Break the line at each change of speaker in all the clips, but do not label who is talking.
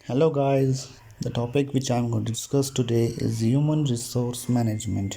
Hello, guys. The topic which I'm going to discuss today is human resource management.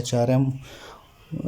HRM,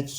H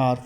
R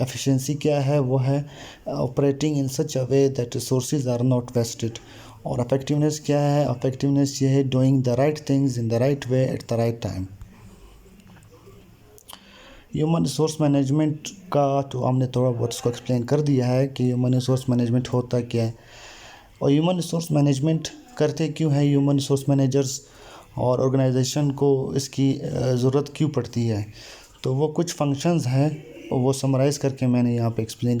efficiency کیا ہے؟ وہ ہے operating in such a way that resources are not wasted. اور effectiveness کیا ہے؟ Effectiveness یہ ہے doing the right things in the right way at the right time. Human resource management کا تو ہم نے تھوڑا بہت اس کو ایکسپلین کر دیا ہے کہ ہیومن ریسورس مینجمنٹ ہوتا کیا ہے اور ہیومن ریسورس مینجمنٹ کرتے کیوں ہیں ہیومن ریسورس مینیجرز اور آرگنائزیشن کو اس کی ضرورت کیوں پڑتی ہے. تو وہ کچھ فنکشنز ہیں وہ سمرائز کر کے میں نے یہاں پہ ایکسپلین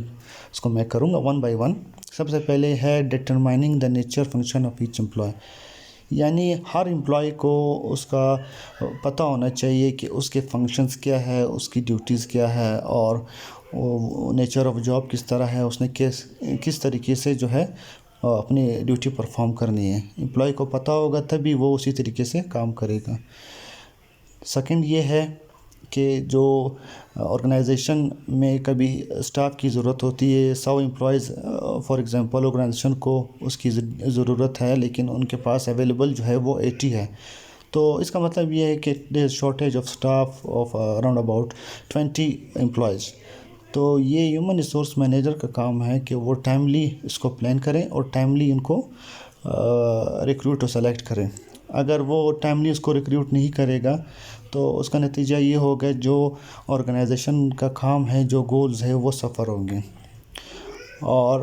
اس کو میں کروں گا ون بائی ون. سب سے پہلے ہے determining the nature function of H employee. یعنی ہر امپلائی کو اس کا پتہ ہونا چاہیے کہ اس کے فنکشنز کیا ہے, اس کی ڈیوٹیز کیا ہے اور نیچر آف جاب کس طرح ہے, اس نے کس طریقے سے جو ہے اپنی ڈیوٹی پرفارم کرنی ہے. امپلائی کو پتہ ہوگا تبھی وہ اسی طریقے سے کام کرے گا. سیکنڈ یہ ہے کہ جو آرگنائزیشن میں کبھی اسٹاف کی ضرورت ہوتی ہے, 100 امپلائیز فار ایگزامپل آرگنائزیشن کو اس کی ضرورت ہے لیکن ان کے پاس اویلیبل جو ہے وہ 80 ہے. تو اس کا مطلب یہ ہے کہ there is shortage of staff of around about 20 employees. تو یہ ہیومن ریسورس مینیجر کا کام ہے کہ وہ ٹائملی اس کو پلان کریں اور ٹائملی ان کو ریکروٹ اور سلیکٹ کریں. اگر وہ ٹائملی اس کو ریکروٹ نہیں کرے گا تو اس کا نتیجہ یہ ہوگا جو آرگنائزیشن کا کام ہے, جو گولز ہے وہ سفر ہوں گے. اور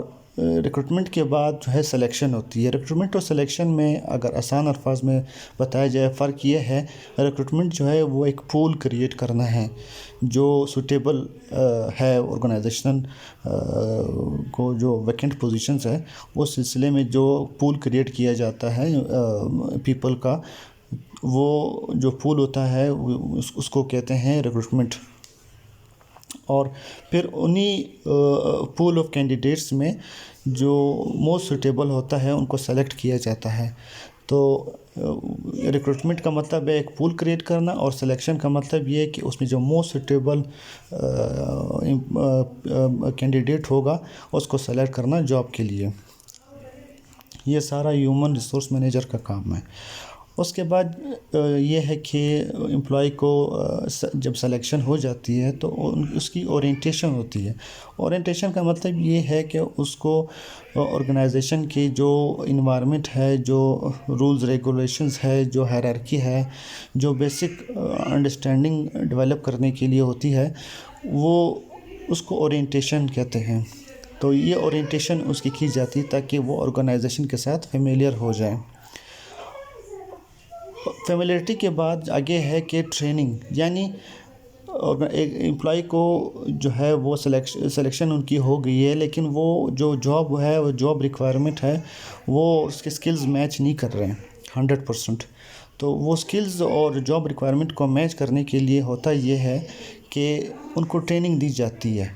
ریکروٹمنٹ کے بعد جو ہے سلیکشن ہوتی ہے. ریکروٹمنٹ اور سلیکشن میں اگر آسان الفاظ میں بتایا جائے فرق یہ ہے, ریکروٹمنٹ جو ہے وہ ایک پول کریٹ کرنا ہے جو سوٹیبل ہے آرگنائزیشن کو, جو ویکنٹ پوزیشنز ہے اس سلسلے میں جو پول کریٹ کیا جاتا ہے پیپل کا, وہ جو پول ہوتا ہے اس کو کہتے ہیں ریکروٹمنٹ. اور پھر انہی پول آف کینڈیڈیٹس میں جو موسٹ سوٹیبل ہوتا ہے ان کو سلیکٹ کیا جاتا ہے. تو ریکروٹمنٹ کا مطلب ہے ایک پول کریٹ کرنا اور سلیکشن کا مطلب یہ ہے کہ اس میں جو موسٹ سوٹیبل کینڈیڈیٹ ہوگا اس کو سلیکٹ کرنا جاب کے لیے. یہ سارا ہیومن ریسورس مینیجر کا کام ہے. اس کے بعد یہ ہے کہ امپلائی کو جب سلیکشن ہو جاتی ہے تو اس کی اورینٹیشن ہوتی ہے. اورینٹیشن کا مطلب یہ ہے کہ اس کو آرگنائزیشن کی جو انوائرمنٹ ہے, جو رولز ریگولیشنز ہے, جو ہائرارکی ہے, جو بیسک انڈرسٹینڈنگ ڈیولپ کرنے کے لیے ہوتی ہے, وہ اس کو اورینٹیشن کہتے ہیں. تو یہ اورینٹیشن اس کی جاتی تاکہ وہ آرگنائزیشن کے ساتھ فیملیئر ہو جائیں. فیملیئرٹی کے بعد آگے ہے کہ ٹریننگ, یعنی ایک امپلائی کو جو ہے وہ سلیکشن ان کی ہو گئی ہے لیکن وہ جو جاب ہے, وہ جاب ریکوائرمنٹ ہے, وہ اس کے سکلز میچ نہیں کر رہے ہیں 100%. تو وہ سکلز اور جاب ریکوائرمنٹ کو میچ کرنے کے لیے ہوتا یہ ہے کہ ان کو ٹریننگ دی جاتی ہے.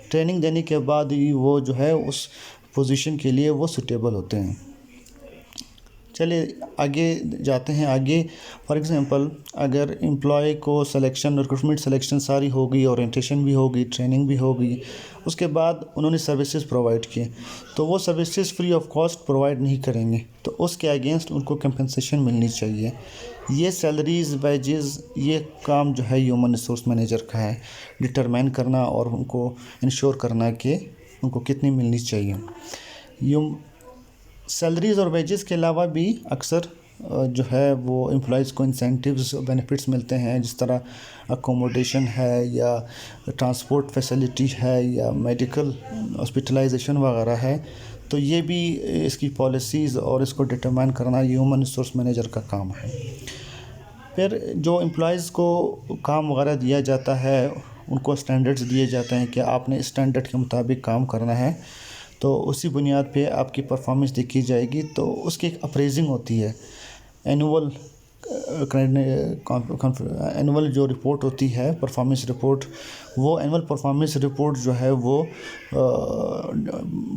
ٹریننگ دینے کے بعد ہی وہ جو ہے اس پوزیشن کے لیے وہ سوٹیبل ہوتے ہیں. چلے آگے جاتے ہیں. آگے فار ایگزامپل اگر امپلائی کو سلیکشن, ریکروٹمنٹ سلیکشن ساری ہو گئی, اورینٹیشن بھی ہو گئی, ٹریننگ بھی ہو گئی, اس کے بعد انہوں نے سروسز پرووائڈ کیے, تو وہ services free of cost provide نہیں کریں گے تو اس کے اگینسٹ ان کو کمپنسیشن ملنی چاہیے. یہ سیلریز, ویجز, یہ کام جو ہے ہیومن ریسورس مینیجر کا ہے, ڈٹرمائن کرنا اور ان کو انشور کرنا کہ ان کو کتنی ملنی چاہیے. سیلریز اور ویجز کے علاوہ بھی اکثر جو ہے وہ امپلائیز کو انسینٹیوز, بینیفٹس ملتے ہیں, جس طرح اکوموڈیشن ہے یا ٹرانسپورٹ فیسلٹی ہے یا میڈیکل ہاسپٹلائزیشن وغیرہ ہے. تو یہ بھی اس کی پالیسیز اور اس کو ڈٹرمائن کرنا ہیومن ریسورس مینیجر کا کام ہے. پھر جو امپلائیز کو کام وغیرہ دیا جاتا ہے ان کو اسٹینڈرڈز دیے جاتے ہیں کہ آپ نے اسٹینڈرڈ کے مطابق کام کرنا ہے, تو اسی بنیاد پہ آپ کی پرفارمنس دیکھی جائے گی. تو اس کی ایک اپریزنگ ہوتی ہے, اینول جو رپورٹ ہوتی ہے پرفارمنس رپورٹ, وہ اینول پرفارمنس رپورٹ جو ہے وہ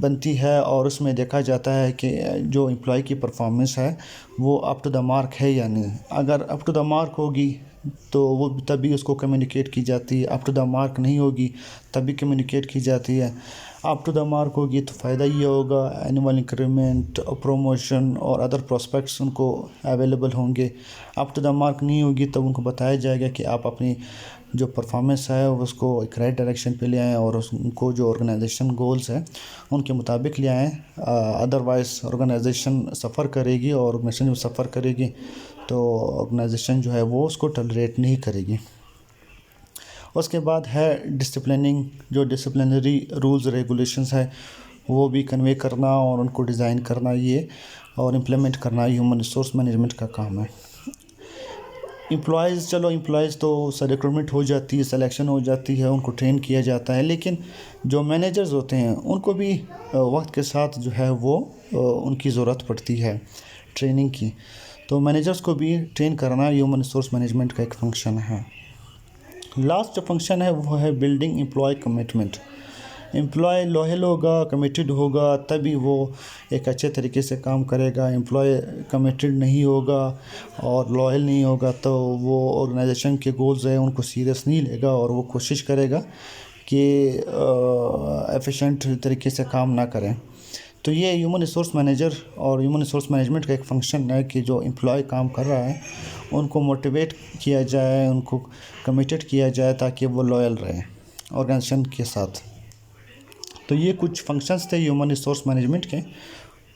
بنتی ہے اور اس میں دیکھا جاتا ہے کہ جو امپلائی کی پرفارمنس ہے وہ اپ ٹو دا مارک ہے یا نہیں. اگر اپ ٹو دا مارک ہوگی تو وہ تبھی اس کو کمیونیکیٹ کی جاتی ہے, اپ ٹو دا مارک نہیں ہوگی تبھی کمیونیکیٹ کی جاتی ہے. اپ ٹو دا مارک ہوگی تو فائدہ یہ ہوگا، اینول انکریمنٹ، پروموشن اور ادر پراسپیکٹس ان کو اویلیبل ہوں گے۔ اپ ٹو دا مارک نہیں ہوگی تب ان کو بتایا جائے گا کہ آپ اپنی جو پرفارمنس ہے اس کو ایک رائٹ ڈائریکشن پہ لے آئیں اور ان کو جو آرگنائزیشن گولز ہیں ان کے مطابق لے آئیں، ادروائز آرگنائزیشن سفر کرے گی، اور آرگنائزیشن جو سفر کرے گی تو آرگنائزیشن جو ہے وہ اس کو ٹالریٹ نہیں کرے گی۔ اس کے بعد ہے ڈسپلننگ، جو ڈسپلنری رولز ریگولیشنز ہے وہ بھی کنوے کرنا اور ان کو ڈیزائن کرنا یہ اور امپلیمنٹ کرنا ہیومن ریسورس مینجمنٹ کا کام ہے۔ امپلائیز تو ریکروٹمنٹ ہو جاتی ہے، سلیکشن ہو جاتی ہے، ان کو ٹرین کیا جاتا ہے، لیکن جو مینیجرز ہوتے ہیں ان کو بھی وقت کے ساتھ جو ہے وہ ان کی ضرورت پڑتی ہے ٹریننگ کی، تو مینیجرز کو بھی ٹرین کرنا ہیومن ریسورس مینجمنٹ کا ایک فنکشن ہے۔ لاسٹ جو فنکشن ہے وہ ہے building employee commitment. Employee loyal ہوگا، کمیٹڈ ہوگا، تبھی وہ ایک اچھے طریقے سے کام کرے گا۔ امپلائی کمیٹڈ نہیں ہوگا اور لویل نہیں ہوگا تو وہ آرگنائزیشن کے گولز ہیں ان کو سیریس نہیں لے گا اور وہ کوشش کرے گا کہ ایفیشینٹ طریقے سے کام نہ کریں۔ تو یہ ہیومن ریسورس مینیجر اور ہیومن ریسورس مینجمنٹ کا ایک فنکشن ہے کہ جو امپلائی کام کر رہا ہے ان کو موٹیویٹ کیا جائے، ان کو کمیٹڈ کیا جائے تاکہ وہ لویل رہیں آرگنائزیشن کے ساتھ۔ تو یہ کچھ فنکشنز تھے ہیومن ریسورس مینجمنٹ کے،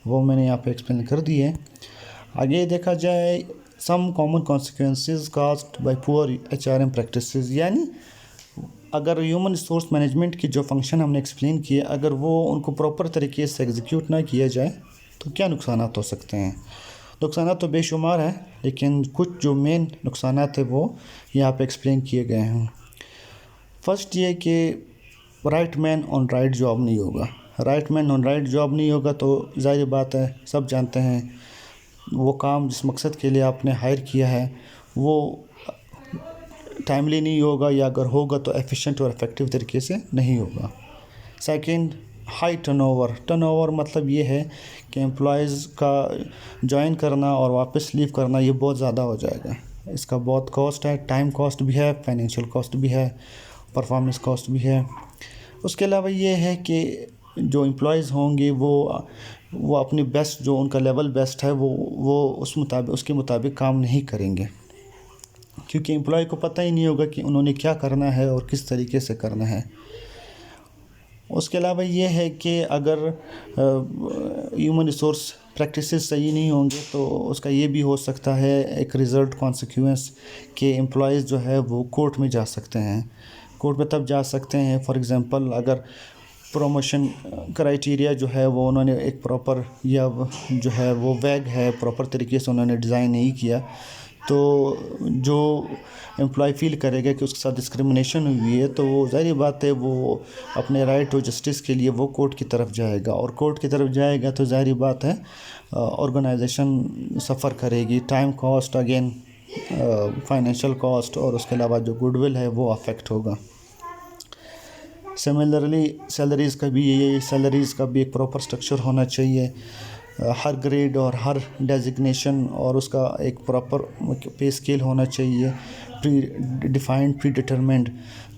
وہ میں نے یہاں پہ ایکسپلین کر دیے۔ آگے دیکھا جائے some common consequences caused by پور HRM پریکٹسز، یعنی اگر ہیومن ریسورس مینجمنٹ کی جو فنکشن ہم نے ایکسپلین کیے اگر وہ ان کو پراپر طریقے سے ایگزیکیوٹ نہ کیا جائے تو کیا نقصانات ہو سکتے ہیں؟ نقصانات تو بے شمار ہیں، لیکن کچھ جو مین نقصانات ہیں وہ یہاں پہ ایکسپلین کیے گئے ہیں۔ فرسٹ یہ کہ رائٹ مین آن رائٹ جاب نہیں ہوگا۔ رائٹ مین آن رائٹ جاب نہیں ہوگا تو ظاہر بات ہے، سب جانتے ہیں وہ کام جس مقصد کے لیے آپ نے ہائر کیا ہے وہ ٹائملی نہیں ہوگا، یا اگر ہوگا تو ایفیشینٹ اور افیکٹو طریقے سے نہیں ہوگا۔ سیکنڈ، ہائی ٹرن اوور مطلب یہ ہے کہ امپلائیز کا جوائن کرنا اور واپس لیو کرنا یہ بہت زیادہ ہو جائے گا، اس کا بہت کاسٹ ہے، ٹائم کاسٹ بھی ہے، فائنینشیل کاسٹ بھی ہے، پرفارمنس کاسٹ بھی ہے۔ اس کے علاوہ یہ ہے کہ جو امپلائیز ہوں گے وہ اپنی بیسٹ، جو ان کا لیول بیسٹ ہے وہ اس کے مطابق کام نہیں کریں گے، کیونکہ امپلائی کو پتہ ہی نہیں ہوگا کہ انہوں نے کیا کرنا ہے اور کس طریقے سے کرنا ہے۔ اس کے علاوہ یہ ہے کہ اگر ہیومن ریسورس پریکٹسز صحیح نہیں ہوں گے تو اس کا یہ بھی ہو سکتا ہے ایک ریزلٹ کانسیکوینس کہ امپلائیز جو ہے وہ کورٹ میں جا سکتے ہیں۔ کورٹ میں تب جا سکتے ہیں فار ایگزامپل اگر پروموشن کرائیٹیریا جو ہے وہ انہوں نے ایک پراپر یا جو ہے وہ ویگ ہے، پراپر طریقے سے انہوں نے ڈیزائن نہیں کیا، تو جو امپلائی فیل کرے گا کہ اس کے ساتھ ڈسکرمنیشن ہوئی ہے تو وہ ظاہری بات ہے وہ اپنے رائٹ و جسٹس کے لیے وہ کورٹ کی طرف جائے گا، اور کورٹ کی طرف جائے گا تو ظاہری بات ہے آرگنائزیشن سفر کرے گی، time cost, again financial cost, اور اس کے علاوہ جو گڈ ول ہے وہ افیکٹ ہوگا۔ سملرلی سیلریز کا بھی ایک پراپر سٹرکچر ہونا چاہیے، ہر گریڈ اور ہر ڈیزگنیشن اور اس کا ایک پراپر پے اسکیل ہونا چاہیے، پری ڈٹرمنڈ،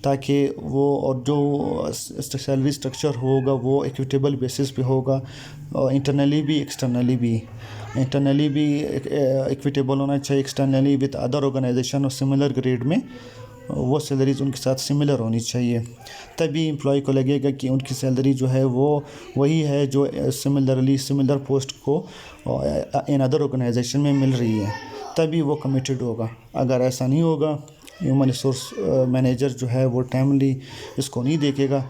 تاکہ وہ اور جو سیلری سٹرکچر ہوگا وہ ایکویٹیبل بیسس پہ ہوگا، انٹرنلی بھی ایکسٹرنلی بھی ایکویٹیبل ہونا چاہیے، ایکسٹرنلی وتھ ادر آرگنائزیشن اور سملر گریڈ میں وہ سیلریز ان کے ساتھ سملر ہونی چاہیے، تبھی امپلائی کو لگے گا کہ ان کی سیلری جو ہے وہ وہی ہے جو سملر پوسٹ کو ان ادر آرگنائزیشن میں مل رہی ہے، تبھی وہ کمیٹڈ ہوگا۔ اگر ایسا نہیں ہوگا، ہیومن ریسورس مینیجر جو ہے وہ ٹائملی اس کو نہیں دیکھے گا،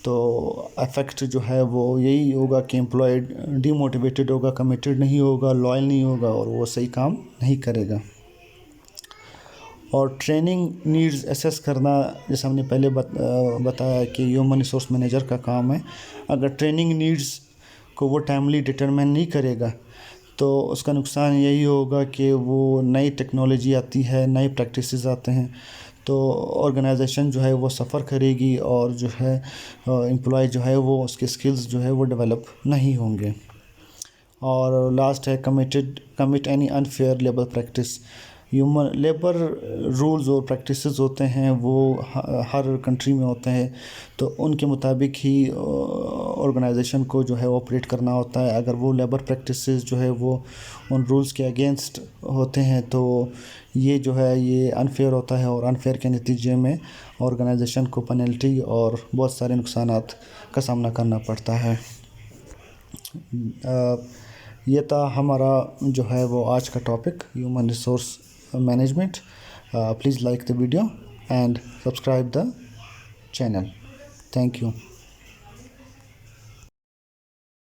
تو افیکٹ جو ہے وہ یہی ہوگا کہ امپلائی ڈی موٹیویٹڈ ہوگا، کمیٹڈ نہیں ہوگا، لوئل نہیں ہوگا، اور وہ صحیح کام نہیں کرے گا۔ اور ٹریننگ نیڈز اسیس کرنا، جیسے ہم نے پہلے بتایا کہ ہیومن ریسورس مینیجر کا کام ہے، اگر ٹریننگ نیڈز کو وہ ٹائملی ڈٹرمن نہیں کرے گا تو اس کا نقصان یہی ہوگا کہ وہ نئی ٹیکنالوجی آتی ہے، نئی پریکٹسز آتے ہیں، تو آرگنائزیشن جو ہے وہ سفر کرے گی اور جو ہے امپلائی جو ہے وہ اس کے اسکلز جو ہے وہ ڈیولپ نہیں ہوں گے۔ اور لاسٹ ہے commit any unfair labour practice, human labour rules اور پریکٹسز ہوتے ہیں وہ ہر کنٹری میں ہوتے ہیں، تو ان کے مطابق ہی آرگنائزیشن کو جو ہے آپریٹ کرنا ہوتا ہے. اگر وہ لیبر پریکٹسز جو ہے وہ ان رولز کے اگینسٹ ہوتے ہیں تو یہ جو ہے یہ انفیئر ہوتا ہے، اور انفیئر کے نتیجے میں آرگنائزیشن کو پینلٹی اور بہت سارے نقصانات کا سامنا کرنا پڑتا ہے. یہ تھا ہمارا جو ہے وہ آج کا topic, human resource management. Please like the video and subscribe the channel. Thank you.